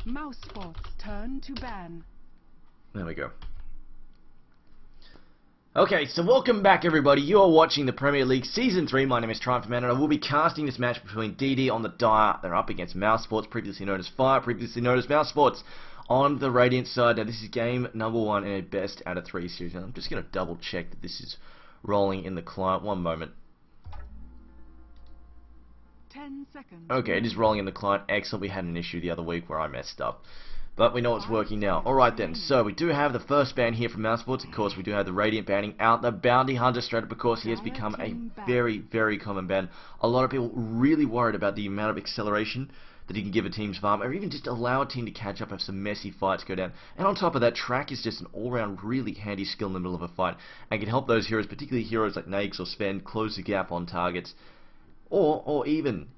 Mouse sports turn to ban. There we go. Okay, so welcome back everybody. You are watching the Premier League Season 3. My name is Triumph Man, and I will be casting this match between DD on the Dire. They're up against Mouse Sports, previously known as Fire, previously known as Mouse Sports, on the Radiant side. Now this is game number 1 in a best out of 3 series. Now, I'm just going to double check that this is rolling in the client. One moment. 10 seconds. Okay, it is rolling in the client. Excellent. We had an issue the other week where I messed up, but we know it's working now. Alright then, so we do have the first ban here from Mouse Sports. Of course, we do have the Radiant banning out the Bounty Hunter straight up because he has become a very, very common ban. A lot of people really worried about the amount of acceleration that he can give a team's farm, or even just allow a team to catch up, have some messy fights go down. And on top of that, Track is just an all-round really handy skill in the middle of a fight, and can help those heroes, particularly heroes like Nakes or Sven, close the gap on targets, or even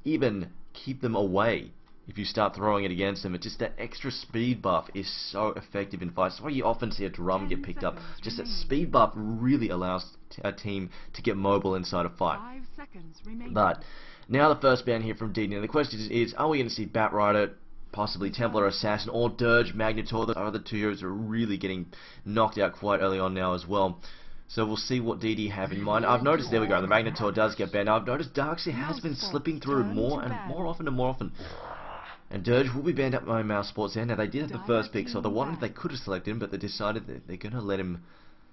keep them away. If you start throwing it against them, it's just that extra speed buff is so effective in fights. That's why you often see a drum get picked up. Just that speed buff really allows a team to get mobile inside a fight. 5 seconds remaining. But now the first ban here from DD. Now the question is, are we going to see Bat Rider, possibly Templar Assassin, or Dirge Magnetor? The other two heroes are really getting knocked out quite early on now as well. So we'll see what DD have in mind. I've noticed, there we go, the Magnetor does get banned. I've noticed Darkseid has been slipping through more often. And Dirge will be banned up by Mouse Sports there. Now they did have the first pick, so they could have selected him, but they decided that they're going to let him.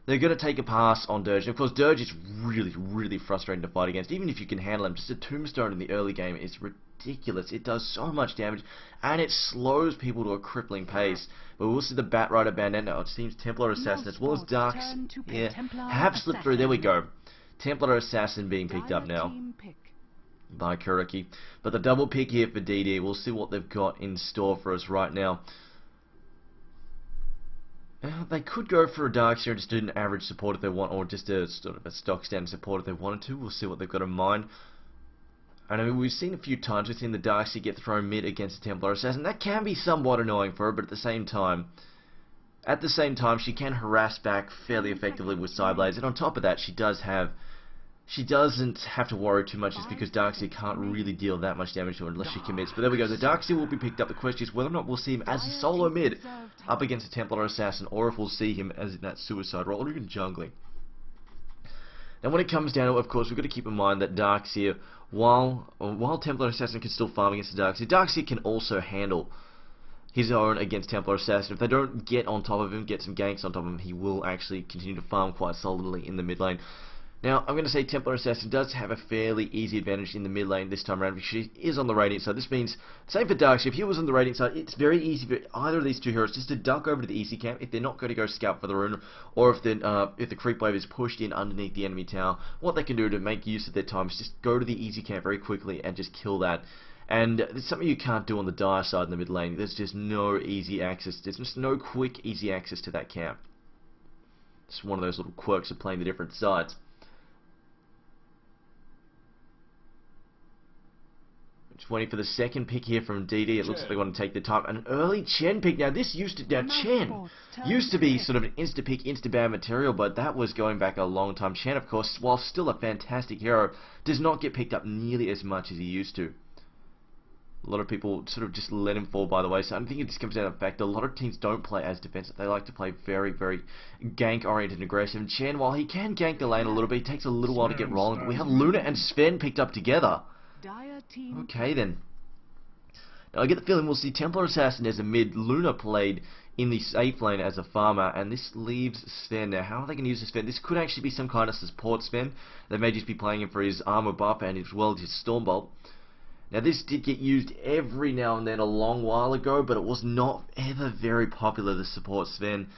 They're going to take a pass on Dirge. And of course, Dirge is really frustrating to fight against. Even if you can handle him, just a tombstone in the early game is ridiculous. It does so much damage, and it slows people to a crippling pace. But we'll see the Bat Rider banned. Now it seems Templar Assassin as well as Darks have slipped through. There we go. Templar Assassin being picked up now by Kuriki. But the double pick here for DD, we'll see what they've got in store for us right now. They could go for a Darkseid, just do an average support if they want, or just a sort of a stock standard support if they wanted to. We'll see what they've got in mind. And I mean, we've seen a few times, we've seen the Darkseid get thrown mid against the Templar Assassin. That can be somewhat annoying for her, but at the same time, she can harass back fairly effectively with Psyblades. And on top of that, she doesn't have to worry too much, just because Darkseid can't really deal that much damage to her unless she commits. But there we go, the Darkseid will be picked up. The question is whether or not we'll see him as a solo mid up against a Templar Assassin, or if we'll see him as in that suicide role, or even jungling. Now when it comes down to it, of course, we've got to keep in mind that Darkseid, while Templar Assassin can still farm against the Darkseid can also handle his own against Templar Assassin. If they don't get on top of him, get some ganks on top of him, he will actually continue to farm quite solidly in the mid lane. Now, I'm going to say Templar Assassin does have a fairly easy advantage in the mid lane this time around, because she is on the Radiant side. This means, same for Darkseid, if he was on the Radiant side, it's very easy for either of these two heroes just to duck over to the easy camp if they're not going to go scout for the rune, or if the creep wave is pushed in underneath the enemy tower. What they can do to make use of their time is just go to the easy camp very quickly and just kill that. And it's something you can't do on the Dire side in the mid lane. There's just no easy access. There's just no quick, easy access to that camp. It's one of those little quirks of playing the different sides. Just waiting for the second pick here from DD. It looks like they want to take the time. An early Chen pick. Now Chen used to be sort of an insta-pick, insta-ban material, but that was going back a long time. Chen, of course, while still a fantastic hero, does not get picked up nearly as much as he used to. A lot of people sort of just let him fall by the wayside. I think it just comes down to the fact that a lot of teams don't play as defensive. They like to play very, very gank-oriented and aggressive. And Chen, while he can gank the lane a little bit, it takes a little while to get rolling. But we have Luna and Sven picked up together. Okay then. Now I get the feeling we'll see Templar Assassin as a mid, Luna played in the safe lane as a farmer, and this leaves Sven. Now how are they going to use this Sven? This could actually be some kind of support Sven. They may just be playing him for his armor buff and as well as his storm bolt. Now this did get used every now and then a long while ago, but it was not ever very popular, the support Sven.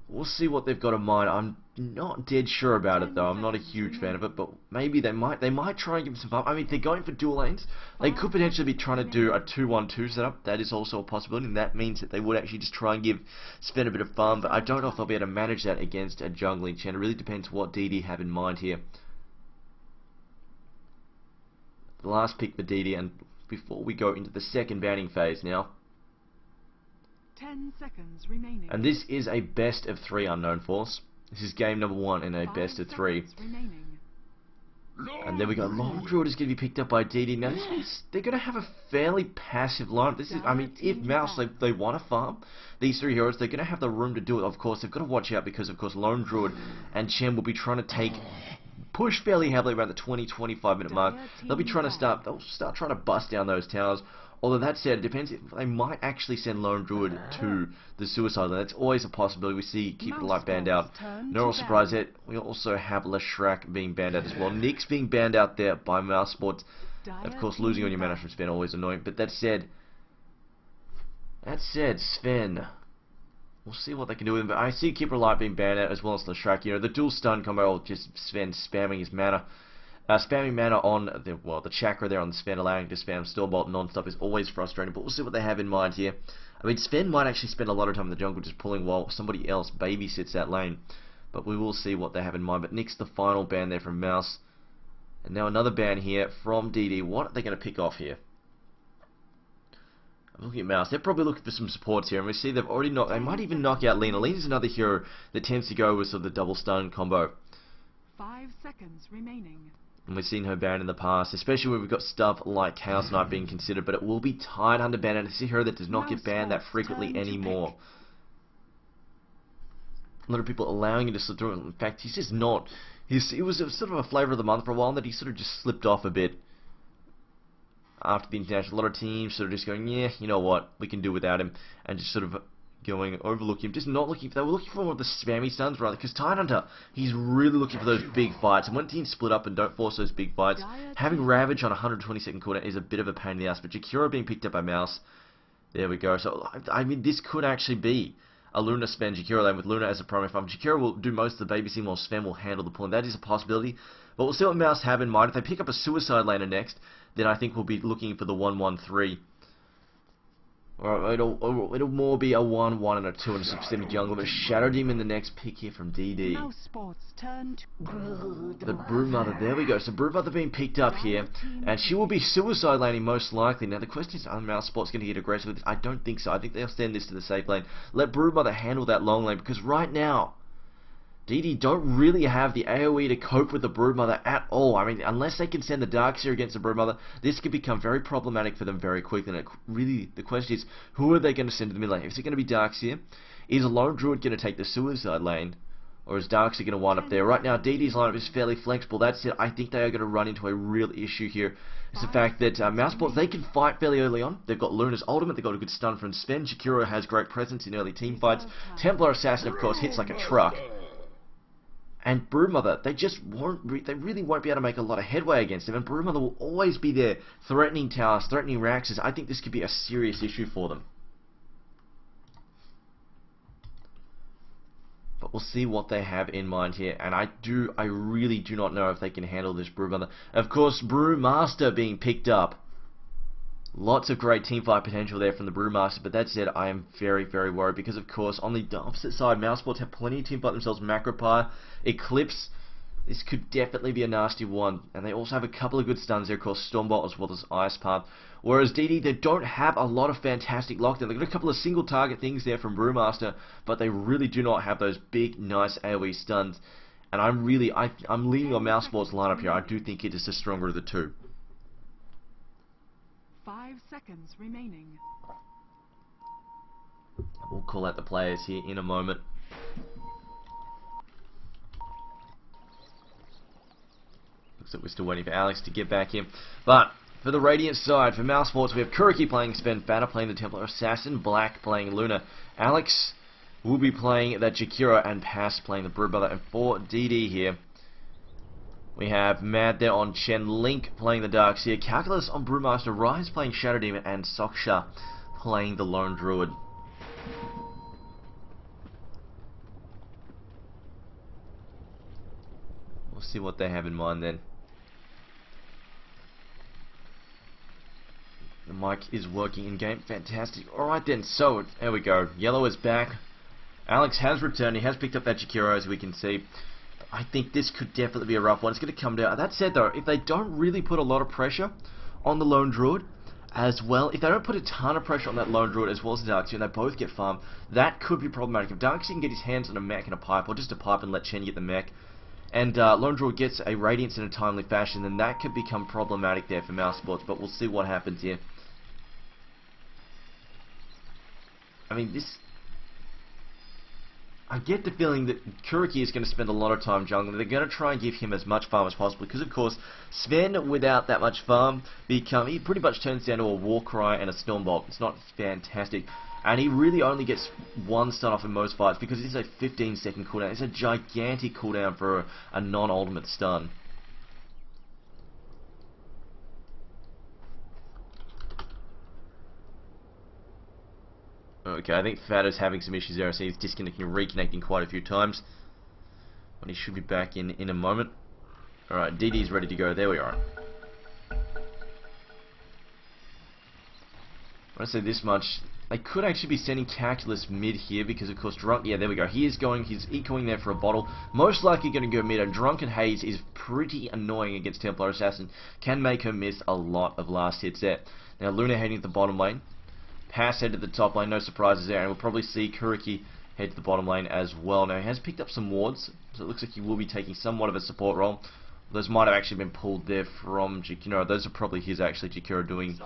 We'll see what they've got in mind. I'm not dead sure about it though. I'm not a huge fan of it, but maybe they might try and give him some fun. I mean, if they're going for dual lanes, they could potentially be trying to do a 2-1-2 setup. That is also a possibility, and that means that they would actually just try and give Sven a bit of fun, but I don't know if they'll be able to manage that against a jungling Chen. It really depends what DD have in mind here. The last pick for DD, and before we go into the second banning phase now. 10 seconds remaining. And this is a best of 3 unknown force. This is game number 1 in a best of 3. And there we go. Lone Druid is going to be picked up by DD. Now, they're going to have a fairly passive lineup. This is, I mean, if Mouse, they want to farm these three heroes, they're going to have the room to do it. Of course, they've got to watch out because, of course, Lone Druid and Chen will be trying to push fairly heavily around the 20-25 minute mark. They'll be trying to they'll start trying to bust down those towers. Although that said, it depends if they might actually send Lone Druid to the suicide line. That's always a possibility. We see Keep It Alive banned out. No real surprise yet. We also have Leshrac being banned out as well. Nyx being banned out there by Mouse Sports. Of course, losing on your mana from Sven always annoying. But that said, Sven, we'll see what they can do with him. But I see Keep It Alive being banned out as well as Leshrac. You know, the dual stun combo, just Sven spamming his mana. Spamming mana on the chakra there on the Sven, allowing to spam Stormbolt non-stop is always frustrating, but we'll see what they have in mind here. I mean, Sven might actually spend a lot of time in the jungle just pulling while somebody else babysits that lane, but we will see what they have in mind. But Nyx, the final ban there from Mouse, and now another ban here from DD. What are they going to pick off here? I'm looking at Mouse. They're probably looking for some supports here, and we see they've already they might even knock out Lina. Lina's another hero that tends to go with sort of the double stun combo. 5 seconds remaining. And we've seen her banned in the past, especially when we've got stuff like Chaos Knight being considered, but it will be tied under ban, and it's a hero that does not get banned that frequently anymore. A lot of people allowing him to slip through. In fact, he's just not. It was sort of a flavour of the month for a while, and that he sort of just slipped off a bit after the international. A lot of teams sort of just going, yeah, you know what, we can do without him, and just sort of going overlook him, just not looking. They were looking for more of the spammy stuns rather, because Tidehunter, he's really looking for those big fights, and when teams split up and don't force those big fights, having Ravage on 120-second cooldown is a bit of a pain in the ass. But Jakiro being picked up by Mouse, there we go. So I mean, this could actually be a Luna Sven Jakiro lane with Luna as a primary farm. Jakiro will do most of the babysitting while Sven will handle the pulling. That is a possibility, but we'll see what Mouse have in mind. If they pick up a suicide laner next, then I think we'll be looking for the 1-1-3. Or it'll more be a 1-1 and a 2 in a specific jungle, but Shadow Demon the next pick here from DD. The Broodmother, there we go. So Broodmother being picked up here, and she will be suicide laning most likely. Now the question is, are Mouse Sports going to get aggressive with this? I don't think so. I think they'll send this to the safe lane. Let Broodmother handle that long lane, because right now, DD don't really have the AoE to cope with the Broodmother at all. I mean, unless they can send the Darkseer against the Broodmother, this could become very problematic for them very quickly. And really, the question is, who are they going to send to the mid lane? Is it going to be Darkseer? Is Lone Druid going to take the suicide lane? Or is Darkseer going to wind up there? Right now, DD's lineup is fairly flexible. That said, I think they are going to run into a real issue here. It's the fact that Mousesports, they can fight fairly early on. They've got Luna's ultimate, they've got a good stun from Sven. Jakiro has great presence in early team fights. Templar Assassin, of course, hits like a truck. And Broodmother, they really won't be able to make a lot of headway against him, and Broodmother will always be there, threatening towers, threatening Raxes. I think this could be a serious issue for them. But we'll see what they have in mind here, and I really do not know if they can handle this Broodmother. Of course, Brewmaster being picked up. Lots of great teamfight potential there from the Brewmaster, but that said, I am very, very worried because, of course, on the opposite side, Mousesports have plenty of teamfight themselves. Macropire, Eclipse, this could definitely be a nasty one, and they also have a couple of good stuns there, of course, Stormbolt as well as Ice Path. Whereas DD, they don't have a lot of fantastic lockdown. They've got a couple of single target things there from Brewmaster, but they really do not have those big, nice AoE stuns. And I'm leaning on Mousesports' lineup here. I do think it is the stronger of the two. 5 seconds remaining. We'll call out the players here in a moment. Looks like we're still waiting for Alex to get back in. But for the Radiant side, for Mousesports, we have Kuriki playing Sven, Banner playing the Templar Assassin, Black playing Luna. Alex will be playing that Jakiro, and Pass playing the Broodmother. And for DD here, we have Mad there on Chen, Link playing the Darkseer, Calculus on Brewmaster, Rise playing Shadow Demon, and Soksha playing the Lone Druid. We'll see what they have in mind then. The mic is working in game, fantastic. Alright then, so there we go. Yellow is back. Alex has returned, he has picked up that Jakiro as we can see. I think this could definitely be a rough one. It's going to come down. That said, though, if they don't really put a lot of pressure on the Lone Druid as well, if they don't put a ton of pressure on that Lone Druid as well as the Darkseer, and they both get farmed, that could be problematic. If Darkseer can get his hands on a mech and a pipe, or just a pipe and let Chen get the mech, and Lone Druid gets a Radiance in a timely fashion, then that could become problematic there for Mouse Sports, but we'll see what happens here. I mean, I get the feeling that Kuriki is going to spend a lot of time jungling. They're going to try and give him as much farm as possible, because of course, Sven without that much farm, he pretty much turns down to a Warcry and a Stormbolt. It's not fantastic. And he really only gets one stun off in most fights, because it's a 15-second cooldown. It's a gigantic cooldown for a non-ultimate stun. Okay, I think Fat is having some issues there. I see he's disconnecting and reconnecting quite a few times. But he should be back in a moment. Alright, DD's ready to go. There we are. I want to say this much. They could actually be sending Calculus mid here, because of course Drunk, yeah, there we go. He's ecoing there for a bottle. Most likely going to go mid, and Drunken Haze is pretty annoying against Templar Assassin. Can make her miss a lot of last hits there. Now Luna heading to the bottom lane. Pass head to the top lane, no surprises there, and we'll probably see Kuriki head to the bottom lane as well. Now he has picked up some wards, so it looks like he will be taking somewhat of a support role. Those might have actually been pulled there from Jakiro. Those are probably his actually, Jakiro doing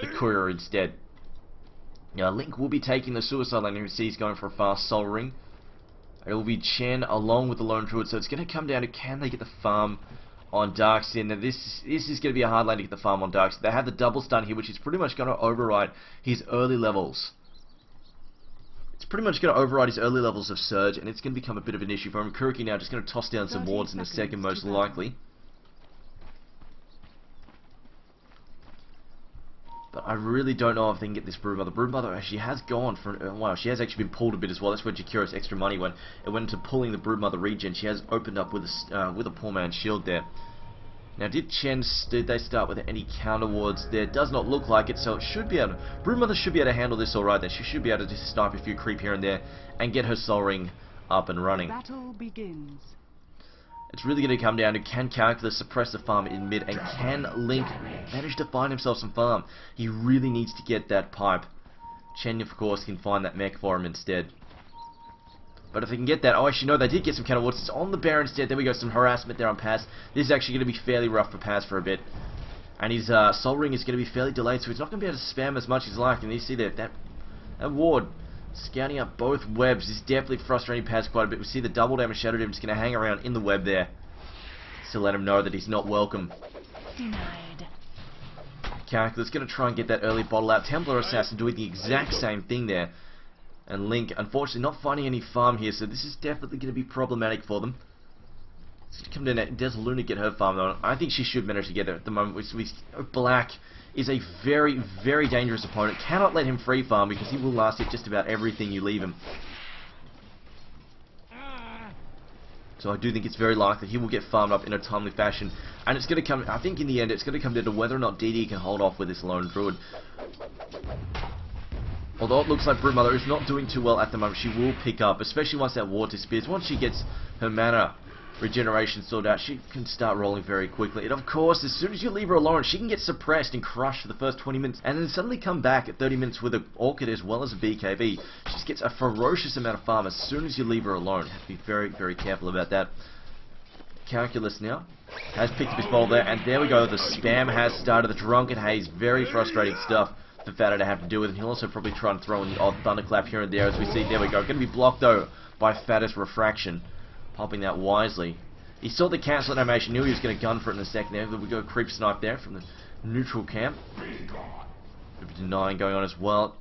the courier instead. Now Link will be taking the suicide lane, and you see he's going for a fast soul ring. It will be Chen along with the Lone Druid, so it's going to come down to can they get the farm on Darkseid. Now this is going to be a hard lane to get the farm on Darkseid. They have the double stun here, which is pretty much going to override his early levels. It's pretty much going to override his early levels of Surge, and it's going to become a bit of an issue for him. Kuriki now just going to toss down some wards in a second, most likely. But I really don't know if they can get this Broodmother. Broodmother actually has gone for wow, she has actually been pulled a bit as well. That's where Jakiro's extra money went. It went into pulling the Broodmother regen. She has opened up with a poor man's shield there. Now, did they start with any counter wards there? Does not look like it, so it should be able to, Broodmother should be able to handle this alright then. She should be able to just snipe a few creep here and there and get her Soul Ring up and running. Battle begins. It's really going to come down to can Calculus suppress the farm in mid, and can Link manage to find himself some farm. He really needs to get that pipe. Chen, of course, can find that mech for him instead. But if they can get that, oh actually no, they did get some counter wards. It's on the Baron instead. There we go, some harassment there on Paz. This is actually going to be fairly rough for Paz for a bit. And his Soul Ring is going to be fairly delayed, so he's not going to be able to spam as much as he's like. And you see there, that ward scouting up both webs is definitely frustrating Paz quite a bit. We see the double damage Shadow Demon just going to hang around in the web there to let him know that he's not welcome. Denied. Calculus going to try and get that early bottle out. Templar Assassin doing the exact same thing there. And Link, unfortunately, not finding any farm here, so this is definitely going to be problematic for them. Let's come down there. Does Luna get her farm though? I think she should manage to get it at the moment. Black is a very, very dangerous opponent. Cannot let him free farm, because he will last hit just about everything you leave him. So I do think it's very likely he will get farmed up in a timely fashion. And it's going to come, I think in the end, it's going to come down to whether or not DD can hold off with this Lone Druid. Although it looks like Broodmother is not doing too well at the moment, she will pick up, especially once that ward disappears. Once she gets her mana regeneration sorted out, she can start rolling very quickly. And of course, as soon as you leave her alone, she can get suppressed and crushed for the first 20 minutes, and then suddenly come back at 30 minutes with an Orchid as well as a BKB. She just gets a ferocious amount of farm as soon as you leave her alone. Have to be very, very careful about that. Calculus now has picked up his ball there, and there we go. The spam has started. The Drunken Haze, very frustrating stuff for Fatter to have to deal with, and he'll also probably try and throw in the odd Thunderclap here and there, as we see. There we go. Going to be blocked though by Fatter's Refraction, popping that wisely. He saw the cancel animation, knew he was going to gun for it in a second there. We go creep snipe there from the neutral camp. Bit of denying going on as well.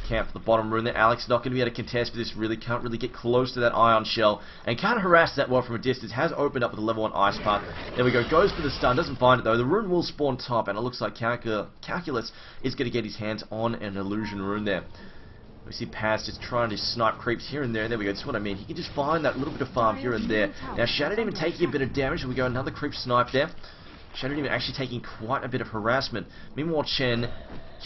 Camp for the bottom rune there. Alex not going to be able to contest for this, really can't really get close to that Ion Shell, and can't harass that well from a distance. Has opened up with a level 1 Ice Path. There we go, goes for the stun, doesn't find it though. The rune will spawn top, and it looks like Calculus is going to get his hands on an illusion rune there. We see Paz just trying to snipe creeps here and there. There we go, that's what I mean. He can just find that little bit of farm here and there. Now Shadow Demon taking a bit of damage, and we go another creep snipe there. Shadow Demon actually taking quite a bit of harassment. Meanwhile, Chen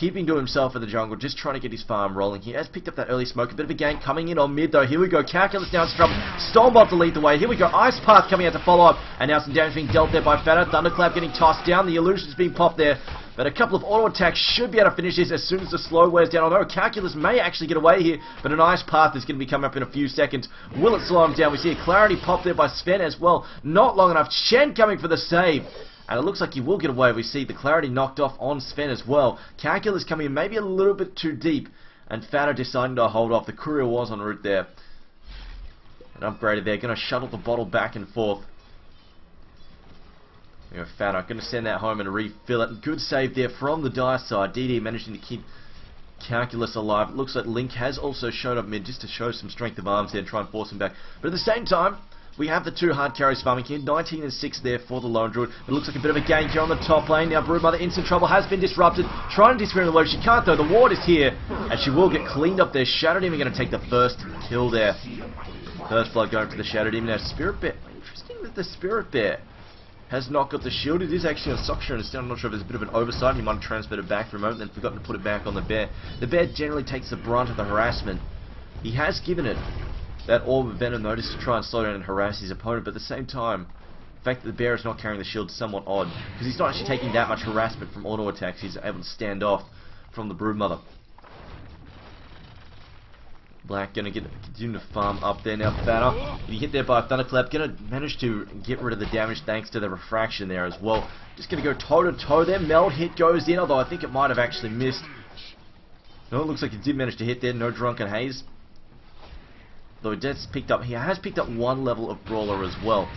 keeping to himself in the jungle, just trying to get his farm rolling. He has picked up that early smoke. A bit of a gank coming in on mid, though. Here we go. Calculus down to trouble. Stormbot to lead the way. Here we go. Ice Path coming out to follow up. And now some damage being dealt there by Fatter. Thunderclap getting tossed down. The illusion's being popped there But a couple of auto attacks should be able to finish this as soon as the slow wears down. Although Calculus may actually get away here, but an ice path is going to be coming up in a few seconds. Will it slow him down? We see a clarity pop there by Sven as well. Not long enough. Shen coming for the save. And it looks like he will get away. We see the clarity knocked off on Sven as well. Calculus coming in maybe a little bit too deep. And Fado deciding to hold off. The courier was en route there. And upgraded there. Going to shuttle the bottle back and forth. Fado going to send that home and refill it. Good save there from the Dire side. DD managing to keep Calculus alive. It looks like Link has also shown up mid just to show some strength of arms there and try and force him back. But at the same time, we have the two hard carries farming here. 19 and 6 there for the Lone Druid. It looks like a bit of a gank here on the top lane. Now Broodmother in some trouble, has been disrupted. Trying to disappear in the wave. She can't though. The ward is here. And she will get cleaned up there. Shadow Demon going to take the first kill there. First blood going for the Shadow Demon. Now Spirit Bear. Interesting that the Spirit Bear has not got the shield. It is actually a Socksha instead. I'm not sure if there's a bit of an oversight. He might have transferred it back for a moment and then forgotten to put it back on the bear. The bear generally takes the brunt of the harassment. He has given it that Orb of Venom notice to try and slow down and harass his opponent, but at the same time, the fact that the bear is not carrying the shield is somewhat odd, because he's not actually taking that much harassment from auto attacks. He's able to stand off from the Broodmother. Black going to continue to farm up there now. Fado, he hit there by a Thunderclap, going to manage to get rid of the damage thanks to the refraction there as well. Just going to go toe to toe there. Meld hit goes in, although I think it might have actually missed. No, it looks like he did manage to hit there. No Drunken Haze. Though he has picked up one level of Brawler as well.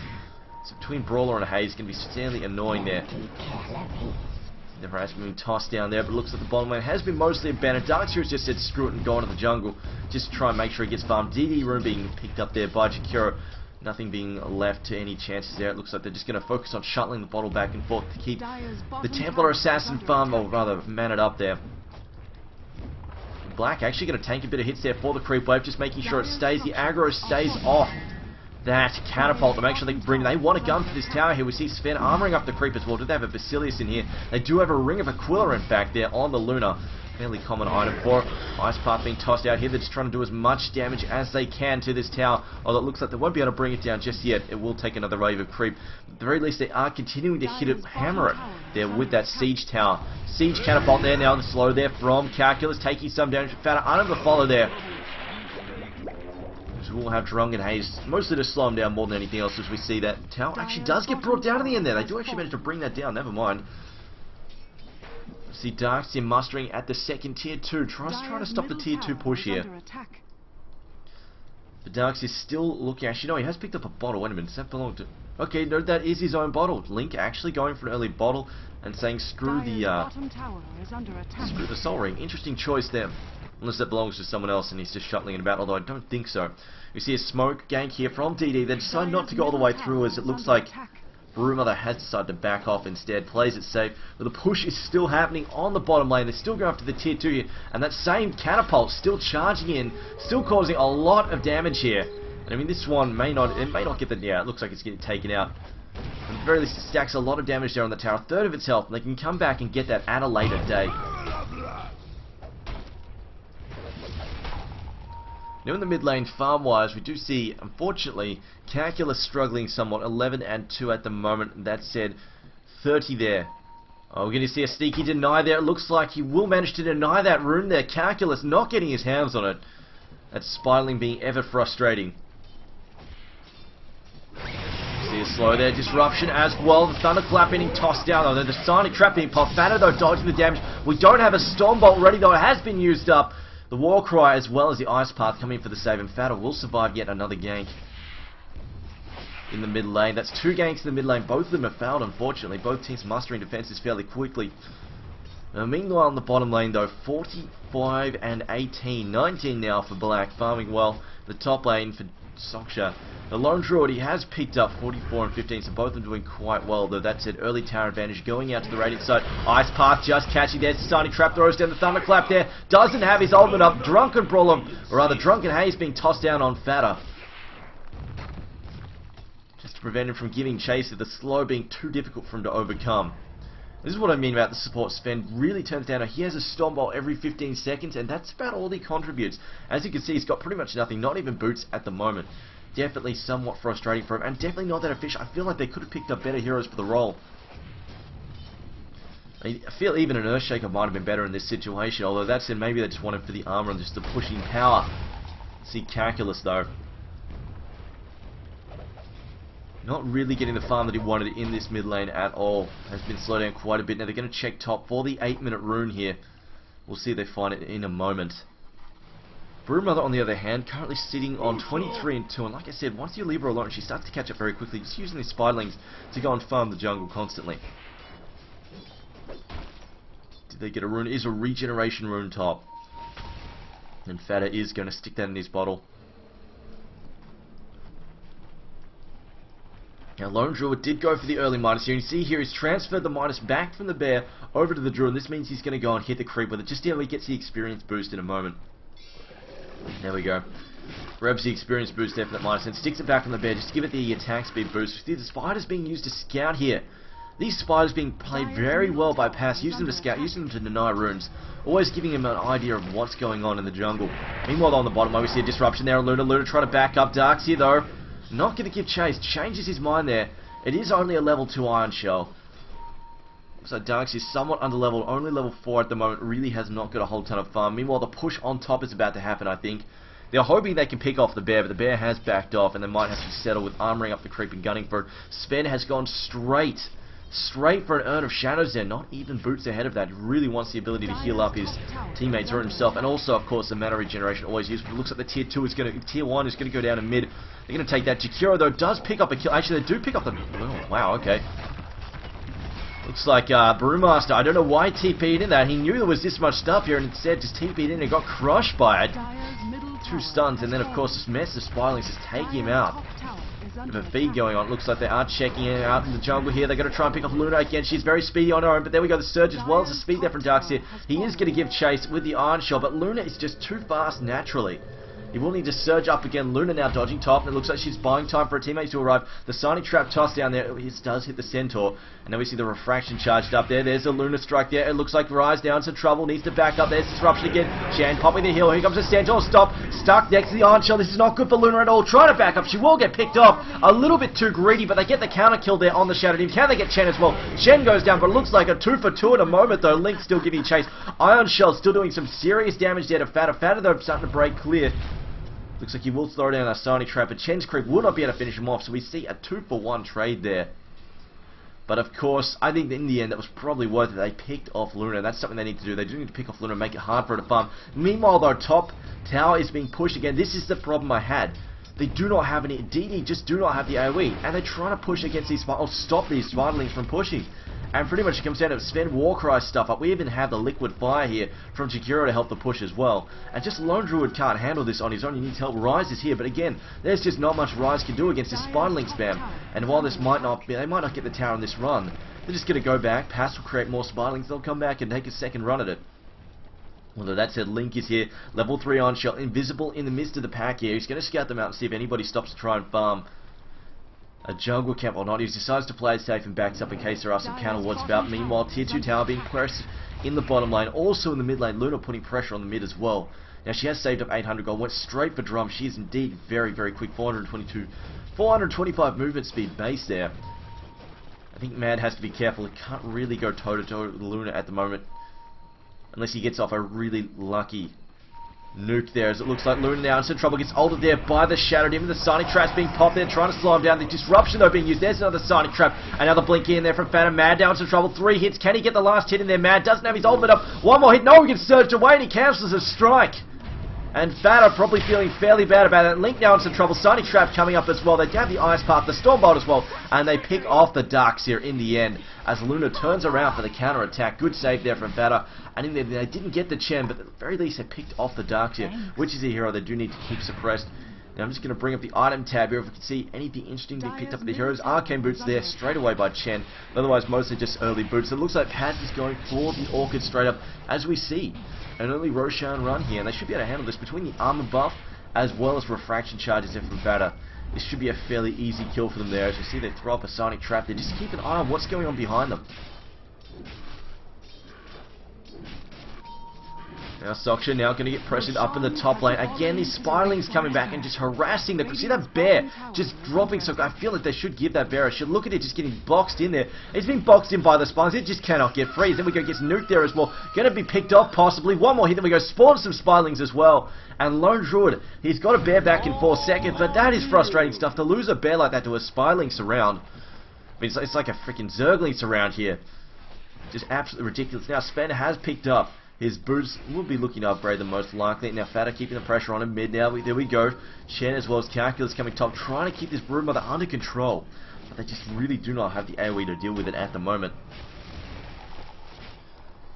So between Brawler and Haze can be fairly annoying there. Never has been tossed down there, but it looks like the bottom lane has been mostly abandoned. Darkseer's just said screw it and go into the jungle. Just to try and make sure he gets farmed. DD room being picked up there by Jakiro. Nothing being left to any chances there. It looks like they're just going to focus on shuttling the bottle back and forth to keep the Templar Assassin farm, or rather man it up there. Black actually going to tank a bit of hits there for the creep wave, just making sure it stays. The aggro stays off that catapult to make sure they can bring. They want a gun for this tower here. We see Sven armoring up the creep as well. Do they have a Basilius in here? They do have a Ring of Aquila in fact there on the Luna. Fairly common item for it. Ice Path being tossed out here. They're just trying to do as much damage as they can to this tower. Although it looks like they won't be able to bring it down just yet. It will take another wave of creep. At the very least, they are continuing to hit it, hammer it there with that siege tower. Siege catapult there now. The slow there from Calculus, taking some damage. Fado unable to follow there. So we'll have Drunken Haze mostly to slow him down more than anything else, as we see that tower actually does get brought down in the end there. They do actually manage to bring that down. Never mind. See Darkseer mustering at the second tier 2. Trying to stop the tier 2 push here. But Darkseer's still looking. Actually, no, he has picked up a bottle. Wait a minute, does that belong to... Okay, no, that is his own bottle. Link actually going for an early bottle and saying screw the Soul Ring. Interesting choice there. Unless that belongs to someone else and he's just shuttling it about, although I don't think so. We see a smoke gank here from DD. They decide not to go all the way through, as it looks like Broodmother has decided to back off instead, plays it safe, but the push is still happening on the bottom lane. They're still going after the tier 2 here, and that same catapult still charging in, still causing a lot of damage here. And I mean, this one may not get the, yeah, it looks like it's getting taken out. At the very least, it stacks a lot of damage there on the tower, a third of its health, and they can come back and get that at a later date. Now in the mid lane, farm-wise, we do see, unfortunately, Calculus struggling somewhat, 11 and 2 at the moment. That said, 30 there. Oh, we're going to see a sneaky deny there. It looks like he will manage to deny that rune there. Calculus not getting his hands on it. That spiraling being ever frustrating. See a slow there, disruption as well. The Thunderclap being tossed down, though. The Sonic Trap being popped. Fado, though, dodging the damage. We don't have a Stormbolt ready, though. It has been used up. The Warcry as well as the Ice Path coming in for the save, and Fado will survive yet another gank in the mid lane. That's 2 ganks in the mid lane. Both of them have failed, unfortunately. Both teams mustering defenses fairly quickly. Meanwhile, in the bottom lane, though, 45 and 18. 19 now for Black, farming well. The top lane for Socksha. The Lone Druid, he has picked up 44 and 15, so both of them doing quite well, though that's an early tower advantage going out to the Radiant side. Ice Path just catching there. Society Trap throws down the Thunderclap there. Doesn't have his ultimate up. Drunken Brawler, or rather Drunken Haze being tossed down on Fado. Just to prevent him from giving chase, with the slow being too difficult for him to overcome. This is what I mean about the support. Sven really turns down. He has a Stormbolt every 15 seconds, and that's about all he contributes. As you can see, he's got pretty much nothing, not even boots at the moment. Definitely somewhat frustrating for him, and definitely not that efficient. I feel like they could have picked up better heroes for the role. I feel even an Earthshaker might have been better in this situation, although that said, maybe they just wanted for the armor and just the pushing power. See Calculus though. Not really getting the farm that he wanted in this mid lane at all. Has been slowed down quite a bit. Now they're going to check top for the 8-minute rune here. We'll see if they find it in a moment. Broodmother, on the other hand, currently sitting on 23 and 2. And like I said, once you leave her alone, she starts to catch up very quickly, just using these spiderlings to go and farm the jungle constantly. Did they get a rune? It is a regeneration rune top. And Fata is going to stick that in his bottle. Now, Lone Druid did go for the early Midas here. And you see here, he's transferred the Midas back from the Bear over to the Druid. This means he's going to go and hit the creep with it. Just how he gets the experience boost in a moment. There we go. Grabs the experience boost there from that Midas and sticks it back on the Bear just to give it the attack speed boost. See the spiders being used to scout here. These spiders being played very well by Pass, using them to scout, using them to deny runes. Always giving him an idea of what's going on in the jungle. Meanwhile, on the bottom, we see a disruption there on Luna. Luna trying to back up Darkseer though. Not going to give chase. Changes his mind there. It is only a level 2 Iron Shell. So Darkseer is somewhat underleveled. Only level 4 at the moment. Really has not got a whole ton of farm. Meanwhile, the push on top is about to happen, I think. They're hoping they can pick off the Bear, but the Bear has backed off, and they might have to settle with armoring up the creep and gunning for it. Sven has gone straight for an Urn of Shadows there. Not even Boots ahead of that. He really wants the ability to heal up his teammates or himself, and also, of course, the mana regeneration always used. But it looks like the tier 2 is going to, tier 1 is going to go down in mid. They're going to take that. Jakiro though does pick up a kill. Actually, they do pick up the. Oh, wow, okay. Looks like Brewmaster, I don't know why TP'd in that. He knew there was this much stuff here and instead just TP'd in and got crushed by it. 2 stuns, and then of course this mess of Spirelings is taking him out. Bit of a feed going on. Looks like they are checking it out in the jungle here. They're going to try and pick up Luna again. She's very speedy on her own, but there we go. The Surge as well as the speed there from Darkseer. He is going to give chase with the Iron Shell, but Luna is just too fast naturally. He will need to surge up again. Luna now dodging top, and it looks like she's buying time for her teammates to arrive. The Sonic Trap toss down there, it does hit the Centaur. And now we see the Refraction charged up there. There's a Luna strike there. It looks like Rise down some trouble, needs to back up. There's Disruption again. Shan popping the heal. Here comes the Centaur. Stop. Stuck next to the Iron Shell. This is not good for Luna at all. Trying to back up. She will get picked off. A little bit too greedy, but they get the counter kill there on the Shadow Team. Can they get Chen as well? Chen goes down, but it looks like a 2 for 2 at a moment though. Link still giving chase. Iron Shell still doing some serious damage there to Fata. Fata though starting to break clear. Looks like he will throw down a Sonic Trap, but Chen's creep will not be able to finish him off, so we see a 2 for 1 trade there. But of course, I think in the end that was probably worth it. They picked off Luna. That's something they need to do. They do need to pick off Luna and make it hard for her to farm. Meanwhile though, top tower is being pushed again. This is the problem I had. They do not have any, DD just do not have the AoE, and they're trying to push against these, or stop these Spiderlings from pushing. And pretty much it comes down to Sven Warcry stuff up. We even have the Liquid Fire here from Jakiro to help the push as well. And just Lone Druid can't handle this on his own. He needs help. Rise is here, but again, there's just not much Rise can do against this Spiderling spam. And while this might not be, they might not get the tower in this run, they're just going to go back. Pass will create more Spiderlings. They'll come back and take a second run at it. Although that said, Link is here. Level 3 Iron Shell, invisible in the midst of the pack here. He's going to scout them out and see if anybody stops to try and farm a jungle camp or not. He decides to play it safe and backs up in case there are some counter wards about. Meanwhile, tier 2 tower being pressed in the bottom lane. Also in the mid lane, Luna putting pressure on the mid as well. Now she has saved up 800 gold, went straight for Drum. She is indeed very, very quick. 425 movement speed base there. I think Mad has to be careful. He can't really go toe-to-toe with Luna at the moment, unless he gets off a really lucky nuke there, as it looks like Luna now in some trouble, gets ulted there by the Shadow Demon. The Sonic Trap's being popped there, trying to slow him down. The Disruption though being used. There's another Sonic Trap. Another Blinky in there from Phantom. Mad down in some trouble. 3 hits. Can he get the last hit in there? Mad doesn't have his ultimate up. One more hit. No, he gets surged away and he cancels a strike. And Fata probably feeling fairly bad about it. Link now in some trouble. Sonic Trap coming up as well. They have the Ice Path, the Stormbolt as well. And they pick off the Darkseer in the end as Luna turns around for the counter attack. Good save there from Fata. And in the end, they didn't get the Chen, but at the very least they picked off the Darkseer, which is a hero they do need to keep suppressed. Now I'm just going to bring up the item tab here if we can see anything interesting being picked up with the heroes. Arcane Boots there straight away by Chen. Otherwise mostly just early boots. So it looks like Paz is going for the Orchid straight up, as we see an early Roshan run here, and they should be able to handle this between the armor buff as well as refraction charges there from Fata. This should be a fairly easy kill for them there. As you see, they throw up a Sonic Trap there. Just keep an eye on what's going on behind them. Now Soksha now going to get pressured up in the top lane. Again, these Spirelings coming back and just harassing the... See that bear just dropping so... I feel like they should give that bear a shot. Look at it just getting boxed in there. It's been boxed in by the Spirelings. It just cannot get free. Then we go gets nuked there as well. Going to be picked off possibly. One more hit. Then we go spawn some Spirelings as well. And Lone Druid, he's got a bear back in 4 seconds. But that is frustrating stuff to lose a bear like that to a Spireling surround. I mean, it's like a freaking Zergling surround here. Just absolutely ridiculous. Now Sven has picked up his boots. Will be looking to upgrade them most likely. Now Fatta keeping the pressure on him mid now. There we go. Chen as well as Calculus coming top, trying to keep this Broodmother under control. But they just really do not have the AoE to deal with it at the moment.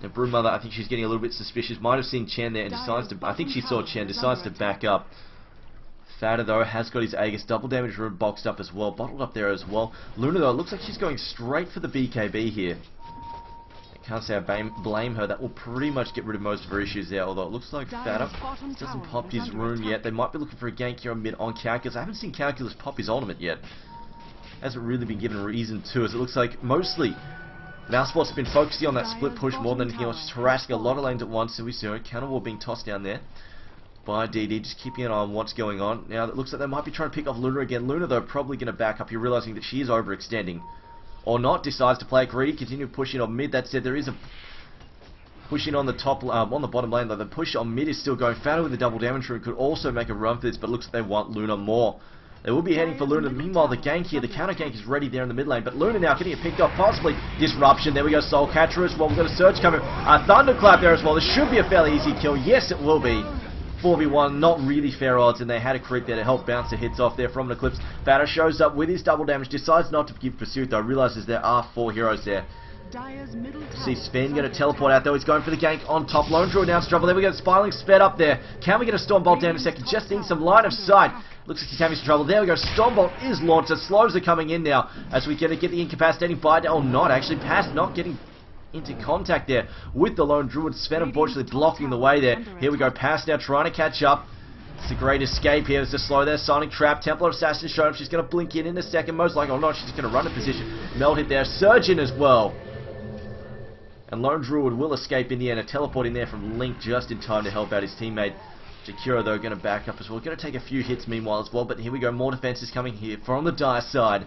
Now Broodmother, I think she's getting a little bit suspicious. Might have seen Chen there and decides to... I think she saw Chen, decides to back up. Fatta though has got his Aegis double damage room boxed up as well, bottled up there as well. Luna though, looks like she's going straight for the BKB here. Can't say I blame her. That will pretty much get rid of most of her issues there. Although it looks like Fatta doesn't pop his rune yet. They might be looking for a gank here on mid on Calculus. I haven't seen Calculus pop his ultimate yet. Hasn't really been given a reason to, as it looks like mostly Mousesport's been focusing on that split push more than anything else, just harassing a lot of lanes at once. So we see counter wall being tossed down there by DD, just keeping an eye on what's going on. Now it looks like they might be trying to pick off Luna again. Luna though probably going to back up here, realizing that she is overextending. Or not, decides to play greedy, continue pushing on mid. That said, there is a pushing on the top, on the bottom lane though. The push on mid is still going. Fatta with the double damage room could also make a run for this, but it looks like they want Luna more. They will be heading for Luna. Meanwhile, the gank here, the counter gank is ready there in the mid lane, but Luna now getting it picked off, possibly disruption. There we go, Soul Catcher as well. We've got a surge coming. A thunderclap there as well. This should be a fairly easy kill. Yes, it will be. 4v1, not really fair odds, and they had a creep there to help bounce the hits off there from the Eclipse. Fatta shows up with his double damage, decides not to give pursuit though, realizes there are 4 heroes there. See Sven going to teleport out though, he's going for the gank on top. Lone Druid now in trouble, there we go, Spirling sped up there. Can we get a Stormbolt down in a second? Just need some line of sight. Looks like he's having some trouble. There we go, Stormbolt is launched, the slows are coming in now, as we get the incapacitating bite, or not actually, Pass not getting into contact there with the Lone Druid. Sven unfortunately blocking the way there. Here we go, Pass now trying to catch up. It's a great escape here. It's a slow there. Sonic Trap. Templar Assassin showing up. She's going to blink in a second. Most likely, or not, she's going to run a position. Meld hit there. Surge in as well. And Lone Druid will escape in the end. A teleport in there from Link just in time to help out his teammate. Jakiro though going to back up as well. Going to take a few hits meanwhile as well. But here we go. More defenses coming here from the Dire side.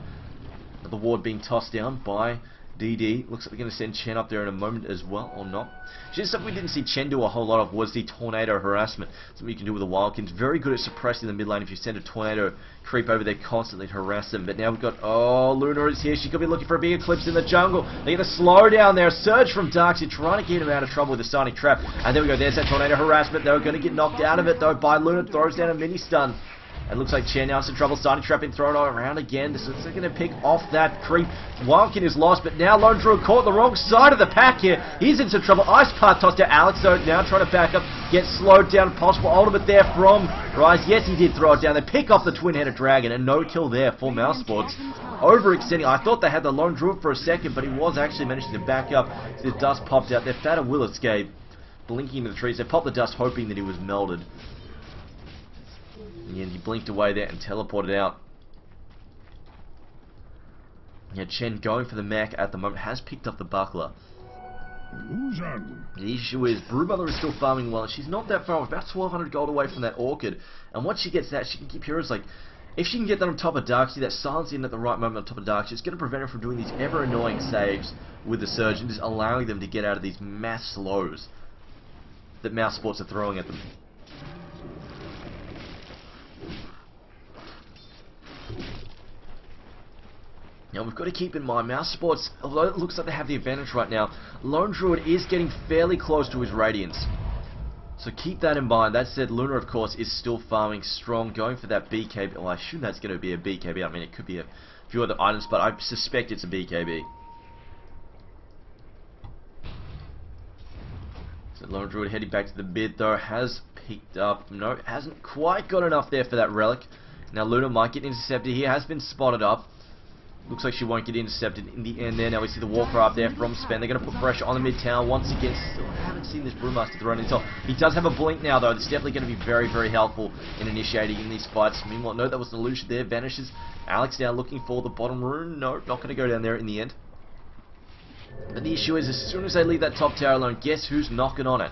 The ward being tossed down by DD. Looks like they're going to send Chen up there in a moment as well, or not. Just something we didn't see Chen do a whole lot of was the Tornado Harassment. Something you can do with the Wildkins. Very good at suppressing the mid lane if you send a Tornado creep over there constantly to harass them. But now we've got, oh, Luna is here. She could be looking for a big Eclipse in the jungle. They're going to slow down there. Surge from Darkseid, trying to get him out of trouble with the Sonic Trap. And there we go. There's that Tornado Harassment. They're going to get knocked out of it though by Luna. Throws down a mini stun. It looks like Chen now in some trouble. Sonic Trap being thrown around again. This is going to pick off that creep. Wildkin is lost, but now Lone Druid caught the wrong side of the pack here. He's in some trouble. Ice Path tossed to Alex, so now trying to back up. Get slowed down. Possible ultimate there from Rise. Yes, he did throw it down. They pick off the Twin-Headed Dragon, and no kill there for Mousesports. Overextending. I thought they had the Lone Druid for a second, but he was actually managing to back up. The dust popped out there. Fatta will escape. Blinking into the trees. They popped the dust, hoping that he was melded. And he blinked away there and teleported out. Yeah, Chen going for the mech at the moment, has picked up the buckler. The issue is, Broodmother is still farming well, and she's not that far off, about 1200 gold away from that Orchid. And once she gets that, she can keep heroes like... If she can get that on top of Darkseid, that silence in at the right moment on top of Darkseid, it's going to prevent her from doing these ever annoying saves with the Surge, and just allowing them to get out of these mass slows that Mousesports are throwing at them. Now we've got to keep in mind, Mousesports, although it looks like they have the advantage right now, Lone Druid is getting fairly close to his Radiance. So keep that in mind. That said, Luna of course is still farming strong, going for that BKB. Well, I assume that's going to be a BKB. I mean, it could be a few other items, but I suspect it's a BKB. So Lone Druid heading back to the mid though, has picked up, no, hasn't quite got enough there for that relic. Now Luna might get intercepted here, has been spotted up. Looks like she won't get intercepted in the end there. Now we see the Walker up there from Sven. They're going to put pressure on the mid tower once again. Still haven't seen this Brewmaster thrown in top. He does have a blink now though. That's definitely going to be very, very helpful in initiating in these fights. Meanwhile, no, that was an illusion there. Vanishes. Alex now looking for the bottom rune. No, not going to go down there in the end. But the issue is, as soon as they leave that top tower alone, guess who's knocking on it?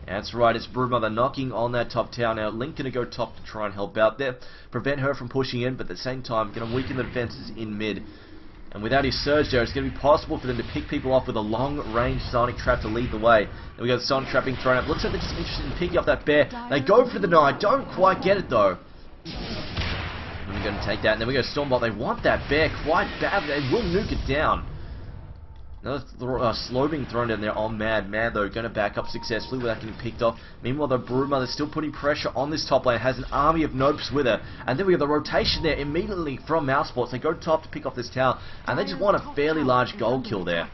That's right, it's Broodmother knocking on that top tower now. Link going to go top to try and help out there. Prevent her from pushing in, but at the same time going to weaken the defenses in mid. And without his surge there, it's going to be possible for them to pick people off with a long-range Sonic Trap to lead the way. Then we got the Sonic Trap being thrown up. Looks like they're just interested in picking up that bear. They go for the knight. Don't quite get it though. And we're going to take that. And then we go Stormbolt. They want that bear quite badly. They will nuke it down. Another slow being thrown down there on Mad. Mad though going to back up successfully without getting picked off. Meanwhile the Broodmother's still putting pressure on this top lane. Has an army of Nopes with her. And then we got the rotation there immediately from Mousesports. They go top to pick off this tower. And they just want a fairly large gold kill there.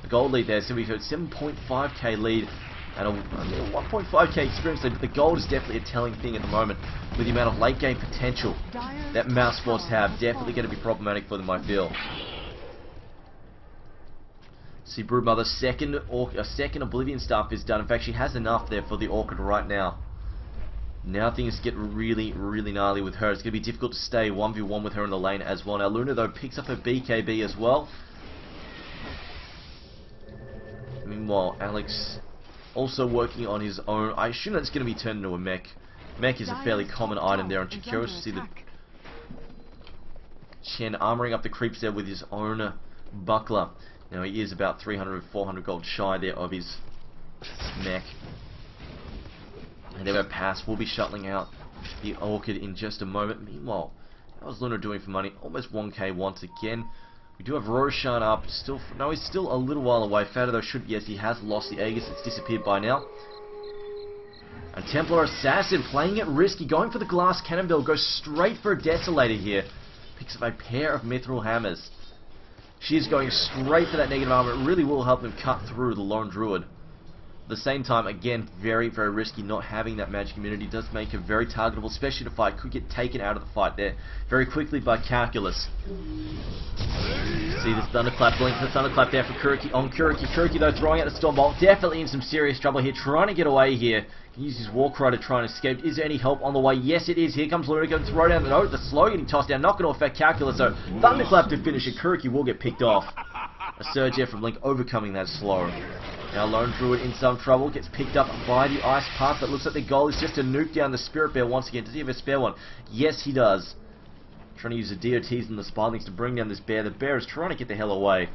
The gold lead there. So we got 7.5k lead. And a 1.5k experience lead. But the gold is definitely a telling thing at the moment. With the amount of late game potential that Mousesports have. Definitely going to be problematic for them, I feel. See, Broodmother's second Oblivion Staff is done. In fact, she has enough there for the Orchid right now. Now things get really, really gnarly with her. It's going to be difficult to stay 1v1 with her in the lane as well. Now Luna, though, picks up her BKB as well. Meanwhile, Alex also working on his own. I assume that's going to be turned into a mech. Mech is a fairly common item there on Chikiro. See the Chen armoring up the creeps there with his own buckler. Now he is about 300, 400 gold shy there of his mech. And then our pass will be shuttling out the Orchid in just a moment. Meanwhile, how's Luna doing for money? Almost 1k once again. We do have Roshan up. No, he's still a little while away. Fado though should, yes, he has lost the Aegis. It's disappeared by now. And Templar Assassin playing it risky, going for the glass cannonball, goes straight for a Desolator here. Picks up a pair of Mithril Hammers. She is going straight for that negative armor. It really will help them cut through the Lone Druid. At the same time, again, very, very risky. Not having that magic immunity does make her very targetable, especially to fight. Could get taken out of the fight there very quickly by Calculus. See this Thunderclap, blink the Thunderclap there for Kuriki on Kuriki. Kuriki though throwing out the Stormbolt. Definitely in some serious trouble here. Trying to get away here. Can use his Warcry to try and escape. Is there any help on the way? Yes, it is. Here comes Luna going to throw down the note. The slow getting tossed down. Not going to affect Calculus though. Thunderclap to finish it. Kuriki will get picked off. A surge here from Link overcoming that slow. Now Lone Druid in some trouble. Gets picked up by the Ice Path. But looks like the goal is just to nuke down the Spirit Bear once again. Does he have a spare one? Yes, he does. Trying to use the DOTs and the Spirelings to bring down this bear. The bear is trying to get the hell away.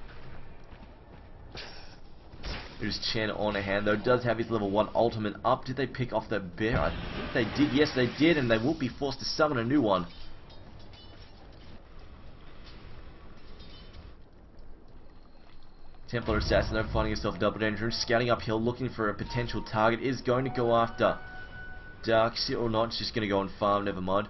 There's Chen on hand though. Does have his level 1 ultimate up. Did they pick off that bear? I think they did. Yes, they did. And they will be forced to summon a new one. Templar Assassin though finding himself double danger. Scouting uphill looking for a potential target. Is going to go after Darkseer or not. It's just going to go and farm. Never mind.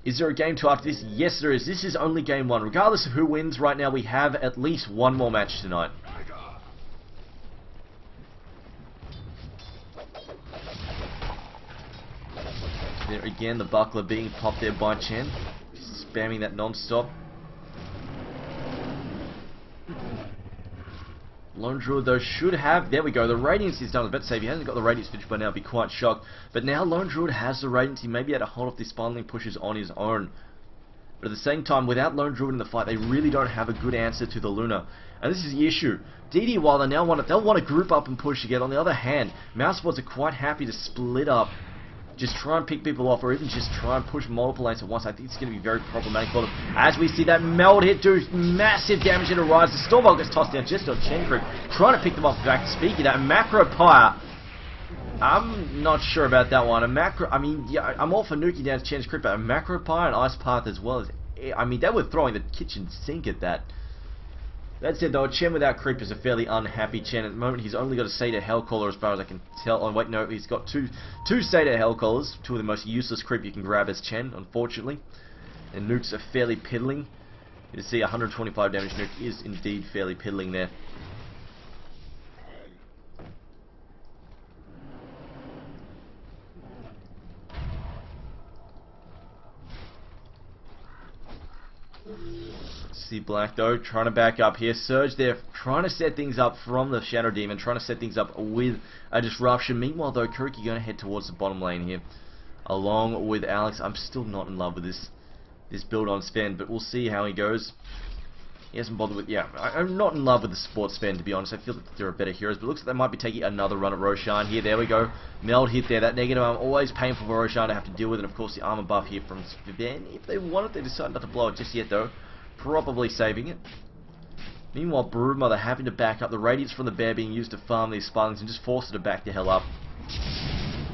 Is there a game 2 after this? Yes, there is. This is only game 1. Regardless of who wins, right now we have at least one more match tonight. There again, the buckler being popped there by Chen. Spamming that non-stop. Lone Druid though should have, there we go, the Radiance is done. I was about to say, if he hasn't got the Radiance finished by now, I'd be quite shocked. But now Lone Druid has the Radiance, he may be able to hold off these Spiraling pushes on his own. But at the same time, without Lone Druid in the fight, they really don't have a good answer to the Luna. And this is the issue. DD, while they now they'll want to group up and push together. On the other hand, Mousesports are quite happy to split up. Just try and pick people off, or even just try and push multiple lanes at once. I think it's going to be very problematic for them. As we see that meld hit do massive damage into Rise. The Stormbolt gets tossed down just on Chen Creep. Trying to pick them off back. Speaking of that, Macro Pyre. I'm not sure about that one. Yeah, I'm all for nuking down Chen's Creep, but a Macro Pyre and Ice Path as well. They were throwing the kitchen sink at that. That said though, Chen without Creep is a fairly unhappy Chen. At the moment he's only got a Satyr Hellcaller as far as I can tell. Oh wait, no, he's got two Satyr Hellcallers, two of the most useless Creep you can grab as Chen, unfortunately. And nukes are fairly piddling. You see 125 damage nuke is indeed fairly piddling there. See Black though trying to back up here. Surge there trying to set things up from the Shadow Demon, trying to set things up with a disruption. Meanwhile though, Kuriki going to head towards the bottom lane here along with Alex. I'm still not in love with this build on Sven, but we'll see how he goes. He hasn't bothered with... Yeah, I'm not in love with the sports Sven, to be honest. I feel that there are better heroes, but it looks like they might be taking another run at Roshan here. There we go. Meld hit there. That negative arm, always painful for Roshan to have to deal with. And, of course, the armor buff here from Sven. If they want it, they decide not to blow it just yet, though. Probably saving it. Meanwhile, Broodmother having to back up. The radiance from the bear being used to farm these Sparlings and just force her to back the hell up.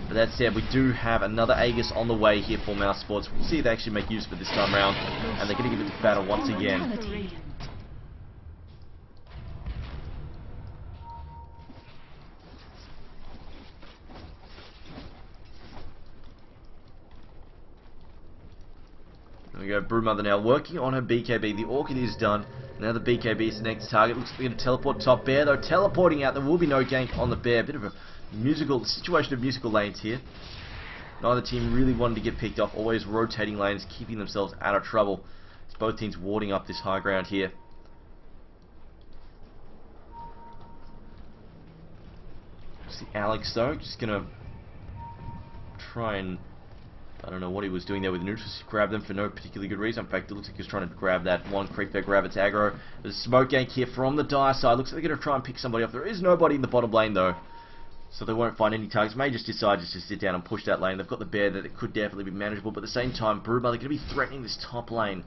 But that said, we do have another Aegis on the way here for Mouse Sports. We'll see if they actually make use of it this time round. And they're going to give it to battle once again. There we go, Broodmother now working on her BKB. The Orchid is done. Now the BKB is the next target. Looks like they're going to teleport top bear, though. Teleporting out, there will be no gank on the bear. Bit of a situation of musical lanes here. Neither team really wanted to get picked off. Always rotating lanes, keeping themselves out of trouble. It's both teams warding up this high ground here. See Alex though, just going to try and... I don't know what he was doing there with the neutrals. Grab them for no particularly good reason. In fact, it looks like he was trying to grab that one creep there, grab its aggro. There's a smoke gank here from the Dire side. Looks like they're going to try and pick somebody off. There is nobody in the bottom lane though, so they won't find any targets. May just decide just to sit down and push that lane. They've got the bear that it could definitely be manageable, but at the same time, Broodmother going to be threatening this top lane.